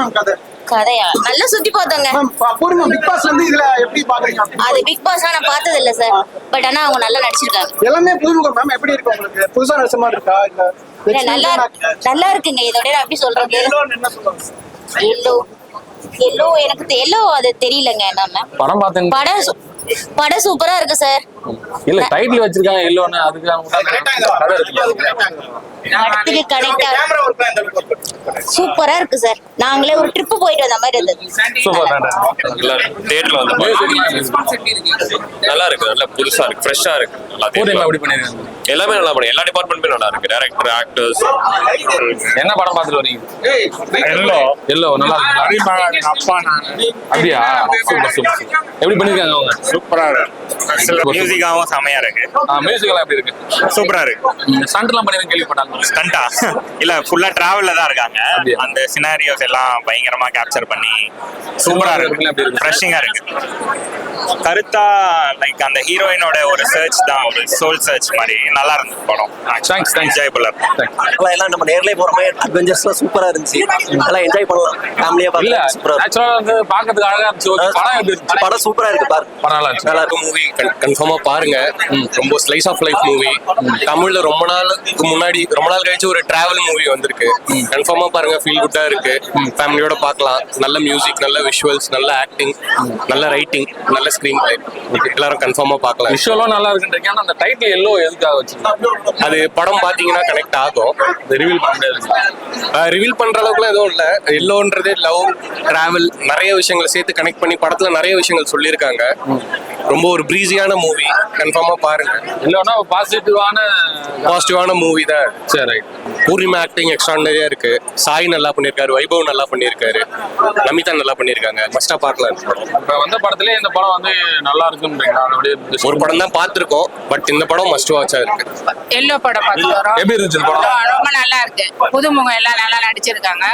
Ma'am கதை? கதையா நல்லா சுத்தி பார்த்தோங்க. மேம் பூர்ணிமா பிக் பாஸ்ல இருந்து இதுல எப்படி பாக்குறீங்க? அது பிக் பாஸ் நான் பார்த்தது இல்ல சார். பட் ஆனா அவங்க நல்லா நடிச்சிருக்காங்க. எல்லாமே புதுமுகம் மேம். எப்படி இருக்கு உங்களுக்கு? புதுசா நடிச்ச மாதிரி இருக்கா இல்ல இல்ல, நல்லா இருக்குங்க. இதோட நான் எப்படி சொல்றது, என்ன சொல்லுவாங்க? எல்லோ எல்லோ எனக்கு எல்லோ அது தெரியலங்க. நாம படம் பார்த்தேன். படம் சூப்பரா இருக்கு சார். இல்ல டைட்டில் வச்சிருக்காங்க எல்லோன்னு, அதுக்கு படத்துக்கு கனெக்டா சூப்பரா இருக்கு சார். நாங்களே ஒரு ட்ரிப் போயிட்டு வந்த மாதிரி இருந்தது. தியேட்டர்ல வந்து நல்லா இருக்கு, நல்லா புதுசா இருக்கு, ஃப்ரெஷ்ஷா இருக்கு. எப்படி பண்ணிருக்காங்க? எல்லாமே நல்லா பண்ணி, எல்லா டிபார்ட்மெண்ட்டுமே நல்லா இருக்கு. Director, actors. என்ன படம் பார்த்துட்டு வரீங்க? எல்லோ நல்லா இருக்கு. அப்பா அப்படியா? Super super. எப்படி பண்ணிருக்காங்க அவங்க? சூப்பரா இருக்கு. மியூசிக்காவும் செமையா இருக்கு. மியூசிக் எல்லாம் எப்படி இருக்கு? சூப்பரா இருக்கு. ஸ்டண்ட் எல்லாம் பண்ணிருக்கேன் கேள்விப்பட்டாங்க. ஸ்டண்டா இல்ல, ஃபுல்லா டிராவல்ல தான் இருக்காங்க. அந்த சினாரியோஸ் எல்லாம் பயங்கரமா கேப்சர் பண்ணி சூப்பரா இருக்கு. ஃப்ரெஷிங்கா இருக்கு. கருத்தா லைக் அந்த ஹீரோயினோட ஒரு சர்ச் தான், ஒரு சோல் சர்ச் மாதிரி நல்லா இருந்துச்சு படம். தேங்க்ஸ் என்ஜாயபிளா அதெல்லாம் எல்லாம் நம்ம நேர்லயே போற மாதிரி அட்வென்ச்சர்ஸ்லாம் சூப்பரா இருந்துச்சு. அதெல்லாம் என்ஜாய் பண்ணலாம் ஃபேமிலியா இல்ல பார்க்கலாம். சூப்பரா நேச்சுரலா வந்து பார்க்கிறதுக்கு அழகா இருந்துச்சு. படம் எப்படி இருந்துச்சு? படம் சூப்பரா இருக்கு பாருங்க. படம் நல்லா இருந்துச்சு. நல்லா இருக்கு. மூவி கன்ஃபார்மா பாருங்க. ரொம்ப ஸ்லைஸ் ஆஃப் லைஃப் மூவி. தமிழ்ல ரொம்ப நாள் கழிச்சு ஒரு டிராவல் மூவி வந்திருக்கு. கன்ஃபார்மா பாருங்க, ஃபீல் குட்டா இருக்கு. ஃபேமிலியோட பார்க்கலாம். நல்ல மியூசிக், நல்ல விஷுவல்ஸ், நல்ல ஆக்டிங், நல்ல ரைட்டிங், நல்ல ஸ்கிரீன் பிளே. எல்லாரும் கன்ஃபார்மா பார்க்கலாம். விஷுவலும் நல்லா இருக்குன்றீங்க. ஆனா அந்த டைட்டில் எல்லோ எதுக்காக வச்சிருக்காங்க? அது படம் பாத்தீங்கன்னா கனெக்ட் ஆகும். ரிவீல் பண்ண முடியாது. ரிவீல் பண்ற அளவுக்குலாம் எதுவும் இல்ல. எல்லோன்றதே லவ், டிராவல், நிறைய விஷயங்களை சேர்த்து கனெக்ட் பண்ணி படத்துல நிறைய விஷயங்கள் சொல்லியிருக்காங்க. ரொம்ப ஒரு பிரீஸியான மூவி. கன்ஃபார்மா பாருங்க. இல்லன்னா பாசிட்டிவான மூவி தான். சரி ரைட். பூர்ணிமா ஆக்டிங் எக்ஸ்ட்ரானரியா இருக்கு. சாய் நல்லா பண்ணிருக்காரு, வைபவ் நல்லா பண்ணிருக்காரு, நமிதா நல்லா பண்ணிருக்காங்க. மஸ்டா பார்க்கலாம். இப்ப வந்த படத்திலே இந்த படம் வந்து நல்லா இருக்குன்றீங்களா? ஒரு படம் தான் பார்த்திருக்கோம், பட் இந்த படம் மஸ்ட் வாட்சா இருக்கு. எல்லோ படம் பார்த்து வரோம். எப்படி இருந்துச்சு படம்? ரொம்ப நல்லா இருக்கு. புதுமுகம் எல்லாம் நல்லா நடிச்சிருக்காங்க.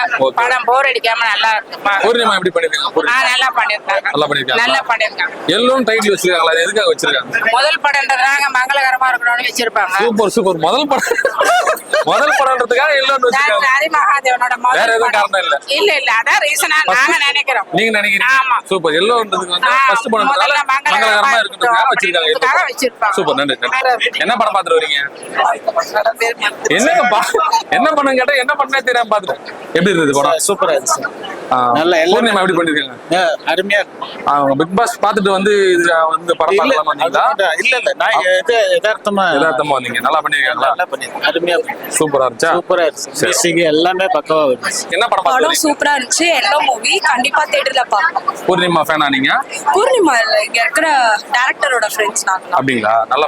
படம் போர் அடிக்காம நல்லா இருக்கு. பூர்ணிமா எப்படி பண்ணிருக்காங்க? நல்லா பண்ணிருக்காங்க. நல்லா பண்ணிருக்காங்க. எல்லோன்னு டைட்டில் வச்சிருக்காங்களா? அது எதுக்காக வச்சிருக்காங்க? முதல் படம்ன்றதுனால மங்களகரமா இருக்கணும்னு வச்சிருப்பாங்க. சூப்பர். முதல் படம்ன்றதுக்காக எல்லோன்னு வச்சிருக்காங்க. ஹரி மகாதேவனோட வேற முதல் எதுவும் காரணம் இல்ல. இல்ல அதான் ரீசனா நாங்க நினைக்கிறோம். நீங்க நினைக்கிறீங்க? ஆமா. சூப்பர். எல்லோன்றதுக்கு வந்து ஃபர்ஸ்ட் படம்ன்றதால மங்களகரமா இருக்கிறதுக்காக வச்சிருக்காங்க. சூப்பர். நன்றி. என்ன படம் பார்த்துட்டு வரீங்க? என்ன படம் கேட்டா என்ன பண்ணே தெரியாம பார்த்துட்டு. எப்படி இருந்தது படம்? சூப்பரா இருந்துச்சு. நல்ல பூர்ணிமா எப்படி பண்ணிருக்காங்க? அருமையா. அவங்க பிக் பாஸ் பார்த்துட்டு வந்து இது வந்து படம் பார்க்கலாம் வந்தீங்களா? இல்ல நான் யதார்த்தமா வந்தீங்க. நல்லா பண்ணிருக்காங்களா? நல்லா பண்ணிருக்கேன். அருமையா சூப்பரா இருந்துச்சா? சூப்பரா இருந்துச்சு. எல்லாமே பக்கவா இருந்துச்சு. என்ன படம் பார்த்தீங்க? சூப்பரா இருந்துச்சு. எல்லோ மூவி கண்டிப்பா தியேட்டர்ல பார்க்கலாம். பூர்ணிமா ஃபேனா நீங்க? பூர்ணிமா இல்ல, இங்க இருக்கிற டைரக்டரோட ஃப்ரெண்ட்ஸ் நாங்க. அப்படிங்களா? நல்லா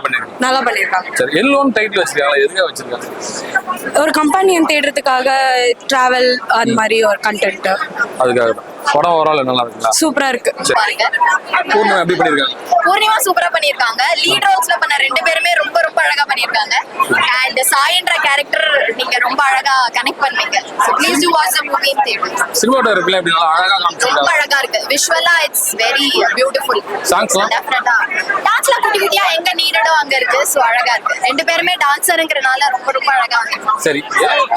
பண்ணிருக்காங்க. சரி, எல்லோன்னு டைட்டில் வச்சிருக்காங்களா? எதுக்காக வச்சிருக்காங்க? ஒரு கம்பெனியன் தேடுறதுக்காக டிராவல் அந்த மாதிரி ஒரு கண்டென்ட். அதுக்காக தான். படம் ஓவரால் நல்லா இருக்குங்களா? சூப்பரா இருக்கு. பூர்ணிமா எப்படி பண்ணிருக்காங்க? பூர்ணிமா சூப்பரா பண்ணிருக்காங்க. லீட் ரோல்ஸ்ல பண்ண ரெண்டு பேருமே ரொம்ப அழகா பண்ணிருக்காங்க. அண்ட் சாய்ன்ற கேரக்டர் நீங்க ரொம்ப அழகா கனெக்ட் பண்ணீங்க. So please do watch the movie in theaters. சினிமாட்டோகிராஃபில எப்படி நல்லா அழகா காமிச்சிருக்காங்க. ரொம்ப அழகா இருக்கு. விஷுவலா இட்ஸ் வெரி பியூட்டிஃபுல். சாங்ஸ்லாம் டெஃபினட்டா டான்ஸ்ல குட்டியா எங்க நீடடோ அங்க இருக்கு. சோ அழகா இருக்கு. ரெண்டு பேருமே டான்சர்ங்கறனால ரொம்ப அழகா இருக்கு. சரி,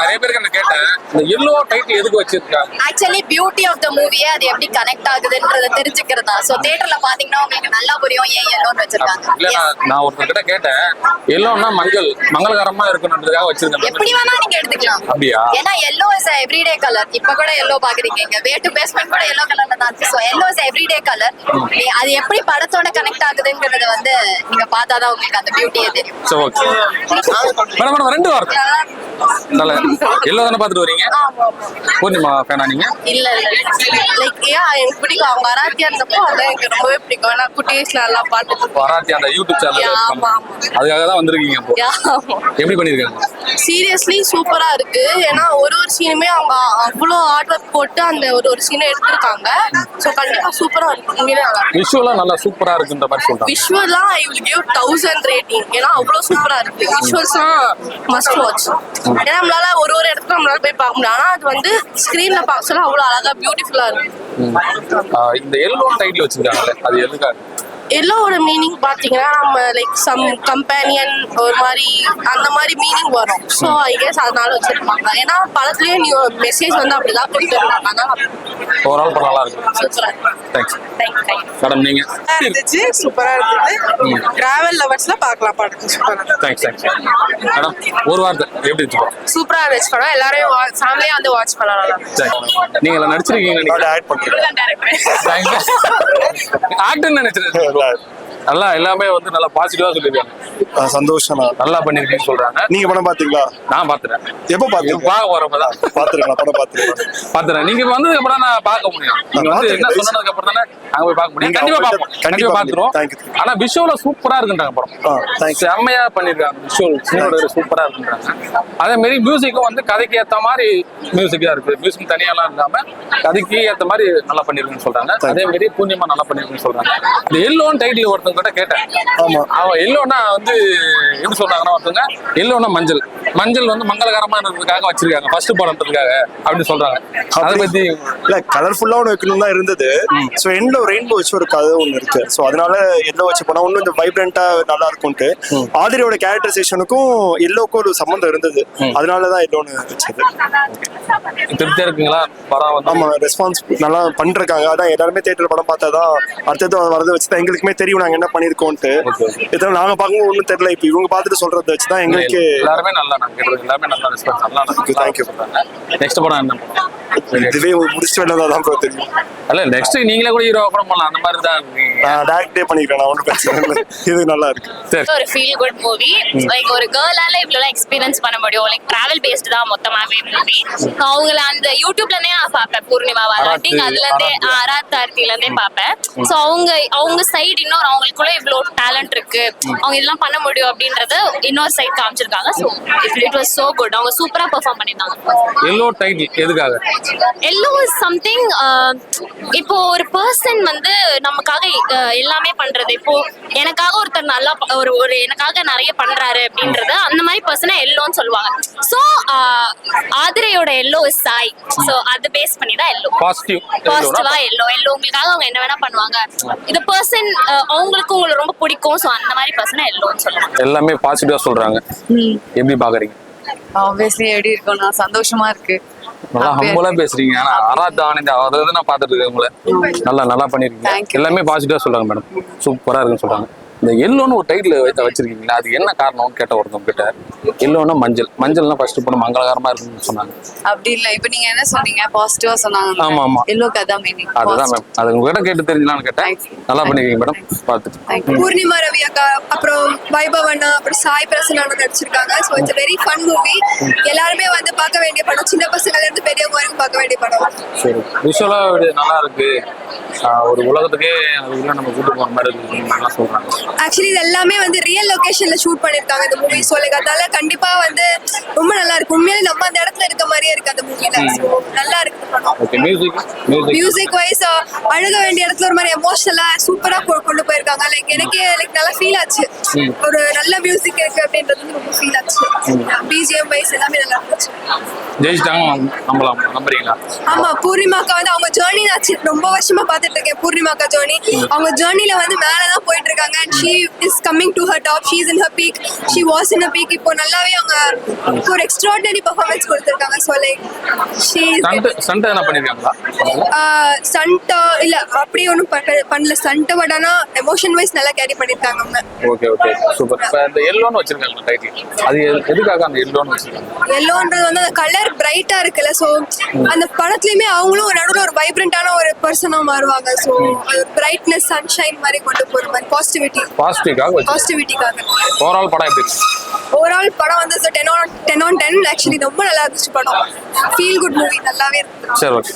நிறைய பேருக்கு நான் கேட்டேன், இந்த எல்லோ டைட்டில் எதுக்கு வச்சிருக்காங்க? ஆக்சுவலி பியூட்டி ஆஃப் த மூவியே அது எப்படி கனெக்ட் ஆகுதுன்றத தெரிஞ்சுக்கிறதா. சோ தியேட்டர்ல பாத்தீங்கன்னா உங்களுக்கு நல்லா புரியும் ஏன் எல்லோன்னு வச்சிருக்காங்க. இல்ல, நான் ஒருத்தர்கிட்ட கேட்டேன், எல்லோன்னா மங்களகரமா இருக்கணும்ன்றதுக்காக வச்சிருக்காங்க. எப்படி வேணா நீங்க எடுத்துக்கலாம். அப்படியா? ஏன்னா எல்லோ இஸ் எவ்ரிடே கலர். இப்ப கூட எல்லோ பாக்குறீங்க. இங்க வே டு பேஸ்மெண்ட் கூட எல்லோ கலர்ல தான் இருக்கு. So yellow is everyday colour. அது எப்படி படத்தோட கனெக்ட் ஆகுதுங்கிறது வந்து நீங்க பார்த்தாதான் உங்களுக்கு அந்த பியூட்டியே தெரியும். சோ ஓகே மேடம், ரெண்டு வார்த்தை நல்ல எல்லோ தானே பார்த்துட்டு வரீங்க? பூர்ணிமா ஃபேனா நீங்க? இல்ல லைக் எனக்கு பிடிக்கும். அவங்க அராத்தியா இருந்தப்போ அதான் எனக்கு ரொம்பவே பிடிக்கும். நான் குட்டி வயசுல நல்லா பார்த்துட்டு வராத்தி அந்த யூடியூப் சேனல் அதுக்காக தான் வந்திருக்கீங்க. எப்படி பண்ணிருக்காங்க? சீரியஸ்லி சூப்பரா இருக்கு. ஏன்னா ஒரு சீனுமே அவங்க அவ்வளோ ஹார்ட் ஒர்க் போட்டு அந்த ஒரு சீனை எடுத்திருக்காங்க. ஸோ கண்டிப்பா சூப்பரா இருக்கு. விஷுவலா நல்லா சூப்பரா இருக்குன்ற மாதிரி சொல்றாங்க. விஷுவலா ஐ வில் கிவ் 1000 ரேட்டிங். ஏன்னா அவ்வளோ சூப்பரா இருக்கு. விஷுவல்ஸ்லாம் மஸ்ட் வாட்ச். ஏன்னா நம்மளால ஒரு இடத்துல நம்மளால போய் பார்க்க முடியும். ஆனா அது வந்து ஸ்கிரீன்ல பார்க்க சொல்ல அவ்வளோ அழகா பியூட்டிஃபுல்லா இருக்கு. இந்த எல்லோ டைட்டில் வச்சிருக்காங்கல்ல, அது எதுக்காக? எல்லோவோட மீனிங் பாத்தீங்கன்னா நம்ம லைக் சம் கம்பேனியன் ஒரு மாதிரி அந்த மாதிரி மீனிங் வரும். ஸோ ஐ கெஸ் அதனால வச்சிருப்பாங்க. ஏன்னா படத்துலயே நீ மெசேஜ் வந்து அப்படிதான் கொடுத்துருப்பாங்க. அதனால ஓவரால் படம் நல்லா இருக்கு. சூப்பரா தேங்க்ஸ் தேங்க்யூ. மேடம் நீங்க இருந்துச்சு, சூப்பரா இருந்தது. டிராவல் லவர்ஸ்ல பார்க்கலாம் படம். சூப்பரா தேங்க்ஸ் மேடம் ஒரு வார்த்தை எப்படி இருந்துச்சு படம்? சூப்பரா இருந்துச்சு படம். எல்லாரையும் ஃபேமிலியா வந்து வாட்ச் பண்ணலாம். நீங்க எல்லாம் நடிச்சிருக்கீங்க ஆக்டர் நினைச்சிருக்கீங்க நல்லா எல்லாமே வந்து நல்லா பாசிட்டிவா சொல்லிருக்காங்க. சந்தோஷம். நல்லா பண்ணிருக்கீங்கன்னு சொல்றாங்க. நீங்க படம் பாத்தீங்களா? நான் பாத்துறேன். எப்போ பாத்தீங்க? பார்க்க வரப்பதான் பாத்துறேன். படம் பாத்துறேன். நீங்க வந்ததுக்கு அப்புறம் நான் பார்க்க முடியும். நீங்க வந்து என்ன சொன்னதுக்கு அப்புறம் தானே அங்க போய் பார்க்க முடியும். கண்டிப்பா பார்ப்போம். கண்டிப்பா பாத்துருவோம். ஆனா விஷுவலா சூப்பரா இருக்குன்றாங்க படம். செம்மையா பண்ணிருக்காங்க. விஷுவல் சூப்பரா இருக்குன்றாங்க. அதே மாதிரி மியூசிக்கும் வந்து கதைக்கு ஏத்த மாதிரி மியூசிக்கா இருக்கு. மியூசிக் தனியாலாம் இல்லாம கதைக்கு ஏத்த மாதிரி நல்லா பண்ணிருக்குன்னு சொல்றாங்க. அதே மாதிரி பூர்ணிமா நல்லா பண்ணிருக்குன்னு சொல்றாங்க. இந்த எல்லோன்னு டைட்டில் ஒருத்தங்க கிட்ட கேட்டேன். ஆமா அவன் எல்லோன்னா வந்து எப்படி சொல்றாங்கன்னா ஒருத்தவங்க எல்லோன்னா மஞ்சள் மஞ்சள் வந்து மங்களகரமா இருந்ததுக்காக வச்சிருக்காங்க ஃபர்ஸ்ட் படத்துக்காக அப்படின்னு சொல்றாங்க. அதை பத்தி இல்ல கலர்ஃபுல்லா ஒன்று வைக்கணும் தான் இருந்தது. ஸோ எண்ட்ல ஒரு ரெயின்போ வச்சு ஒரு கதை ஒன்று இருக்கு. ஸோ அதனால எல்லோ வச்சு போனா இன்னும் இந்த வைப்ரண்டா நல்லா இருக்கும்ட்டு ஆதிரியோட கேரக்டரைசேஷனுக்கும் எல்லோக்கும் ஒரு சம்பந்தம் இருந்தது. அதனாலதான் எல்லோன்னு வச்சது. திருப்தியா இருக்குங்களா படம் வந்து? ஆமா ரெஸ்பான்ஸ் நல்லா பண்ணிருக்காங்க. அதான் எல்லாருமே தியேட்டர் படம் பார்த்தாதான் அடுத்தது வரதை வச்சுதான் எங்களுக்குமே தெரியும் நாங்க என்ன பண்ணிருக்கோம்ட்டு. இதெல்லாம் நாங்க பார்க்கும்போது ஒன்றும் தெரியல. இப்போ இவங்க பார்த்துட்டு சொல்றதை வச்சுதான் எங்களுக்கு எல்லாருமே நல்லா எல்லாமே நல்லா ரெஸ்பான்ஸ் நல்லா தேங்க்யூ. நெக்ஸ்ட் படம் என்ன? இதுவே முடிச்சுட்டு வேணாதான் ப்ரோ தெரியும். அல்ல நெக்ஸ்ட் நீங்களே கூட ஹீரோ கூட போலாம். அந்த மாதிரி தான் நான் டைரக்டே பண்ணிக்கிறேன். ஒன்றும் பிரச்சனை இல்லை. இது நல்லா இருக்கு. சரி ஒரு ஃபீல் குட் மூவி. லைக் ஒரு கேர்ளால இவ்வளவு எக்ஸ்பீரியன்ஸ் பண்ண முடியும். லைக் டிராவல் பேஸ்ட் தான் மொத்தமாவே மூவி. அவங்கள அந்த யூடியூப்ல இருந்தே நான் பார்ப்பேன். பூர்ணிமா வாலாட்டிங் அதுல இருந்தே ஆராத் ஆர்த்தில இருந்தே பார்ப்பேன். சோ அவங்க சைடு இன்னொரு அவங்களுக்குள்ள இவ்வளவு டேலண்ட் இருக்கு, அவங்க இதெல்லாம் பண்ண முடியும் அப்படின்றத இன்னொரு சைடு காமிச்சிருக்காங்க. So it was so good. அவங்க சூப்பரா பெர்ஃபார்ம் பண்ணிருந்தாங்க. எல்லோ டைட்டில் எதுக்காக? Yellow is something. இப்போ ஒரு பர்சன் வந்து நமக்காக எல்லாமே பண்றது. இப்போ எனக்காக ஒருத்தர் நல்லா ஒரு எனக்காக நிறைய பண்றாரு அப்படின்றது அந்த மாதிரி பர்சனை எல்லோன்னு சொல்லுவாங்க. சோ ஆதிரையோட எல்லோ இஸ் சாய். சோ அது பேஸ் பண்ணி தான் எல்லோ. பாசிட்டிவா எல்லோ உங்களுக்காக அவங்க என்ன வேணா பண்ணுவாங்க. இந்த பர்சன் அவங்களுக்கு உங்களை ரொம்ப பிடிக்கும். சோ அந்த மாதிரி பர்சனை எல்லோன்னு சொல்லுவாங்க. எல்லாமே பாசிட்டிவா சொல்றாங்க. எப்படி பாக்குறீங்க? ஆப்வியஸ்லி எப்படி இருக்கும்னா சந்தோஷமா இருக்கு. நல்லா ஹம்பலா பேசுறீங்க. ஆனா ஆராத் ஆனந்த் அதாவது நான் பாத்துட்டு இருக்கேன் உங்களை. நல்லா பண்ணிருக்கீங்க. எல்லாமே பாசிட்டிவா சொல்றாங்க மேடம். சூப்பரா இருக்குன்னு சொல்றாங்க. இந்த எல்லோன்னு ஒரு டைட்டில் வச்சிருக்கீங்களா? அது என்ன காரணம்னு கேட்ட ஒருத்தவங்க கிட்ட. எல்லோன்னா மஞ்சள்னா ஃபர்ஸ்ட் போன மங்களகரமா இருக்குன்னு சொன்னாங்க. அப்படி இல்ல, இப்ப நீங்க என்ன சொன்னீங்க? பாசிட்டிவா சொன்னாங்க. ஆமா எல்லோக்கு அதான் மீனிங். அதுதான் மேம். அது உங்ககிட்ட கேட்டு தெரிஞ்சலாம்னு கேட்டேன். நல்லா பண்ணிருக்கீங்க மேடம். பார்த்துட்டு பூர்ணிமா ரவி அக்கா, அப்புறம் வைபவ் அண்ணா, அப்புறம் சாய் பிரசன்னா நடிச்சிருக்காங்க. So it's very fun movie. எல்லாருமே வந்து பார்க்க வேண்டிய படம். சின்ன பசங்கள்ல இருந்து பெரியவங்க வரைக்கும் பார்க்க வேண்டிய படம். சரி விஷுவலா நல்லா இருக்கு. ஒரு உலகத்துக்கே அதுக்குள்ள நம்ம கூட்டு போற மாதிரி இருக்கு நல்லா சொல்றாங்க. ஆக்சுவலி இது எல்லாமே வந்து ரியல் லொகேஷன்ல ஷூட் பண்ணிருக்காங்க இந்த மூவி. ஸோ லைக் அதால கண்டிப்பா வந்து ரொம்ப நல்லா இருக்கு. உண்மையிலே நம்ம அந்த இடத்துல இருக்க மாதிரியே இருக்கு அந்த மூவில. ஸோ நல்லா இருக்கு படம். ஓகே மியூசிக் வைஸ் அழுக வேண்டிய இடத்துல ஒரு மாதிரி எமோஷனலா சூப்பரா கொண்டு போயிருக்காங்க. லைக் எனக்கே லைக் நல்லா ஃபீல் ஆச்சு. ஒரு நல்ல மியூசிக் இருக்கு அப்படின்றது ரொம்ப ஃபீல் ஆச்சு. பிஜிஎம் வைஸ் எல்லாமே நல்லா இருந்துச்சு. ஜெயிச்சிட்டாங்க நம்புறீங்களா? ஆமா பூர்ணிமாக்கா வந்து அவங்க ஜேர்னி ஆச்சு. ரொம்ப வருஷமா பாத்துட்டு இருக்கேன் பூர்ணிமாக்கா ஜேர்னி. அவங்க ஜேர்னில வந்து மேலதான் போயிட்டு இருக்காங்க. And she is coming to her top. She is in her peak. She was in her peak. இப்போ நல்லாவே அவங்க ஒரு எக்ஸ்ட்ராடினரி பெர்ஃபார்மன்ஸ் கொடுத்திருக்காங்க. ஸோ லைக் ஷீ சண்டை என்ன பண்ணிருக்காங்களா? சண்டை இல்ல அப்படி ஒன்றும் பண்ணல சண்டை. பட் ஆனா எமோஷன் வைஸ் நல்லா கேரி பண்ணிருக்காங்க அவங்க. Okay super. இப்போ இந்த எல்லோன்னு வச்சிருக்காங்க டைட்டில். அது எதுக்காக அந்த எல்லோன்னு வச்சிருக்காங்க? எல்லோன்றது வந்து அந்த கலர் பிரைட்டா இருக்குல்ல. ஸோ அந்த படத்துலயுமே அவங்களும் ஒரு நடுவில் ஒரு வைப்ரண்டான ஒரு பர்சனா மாறுவாங்க. ஸோ பிரைட்னஸ் சன்ஷைன் மாதிரி கொண்டு போற மாதிரி பாசிட்டிவிட்டிக்காக. ஓவரால் படம் எப்படி இருக்கு? ஓவரால் படம் வந்து 10 on 10. ஆக்சுவலி ரொம்ப நல்லா இருந்துச்சு படம். Feel good movie. நல்லாவே இருக்கு. சரி ஓகே.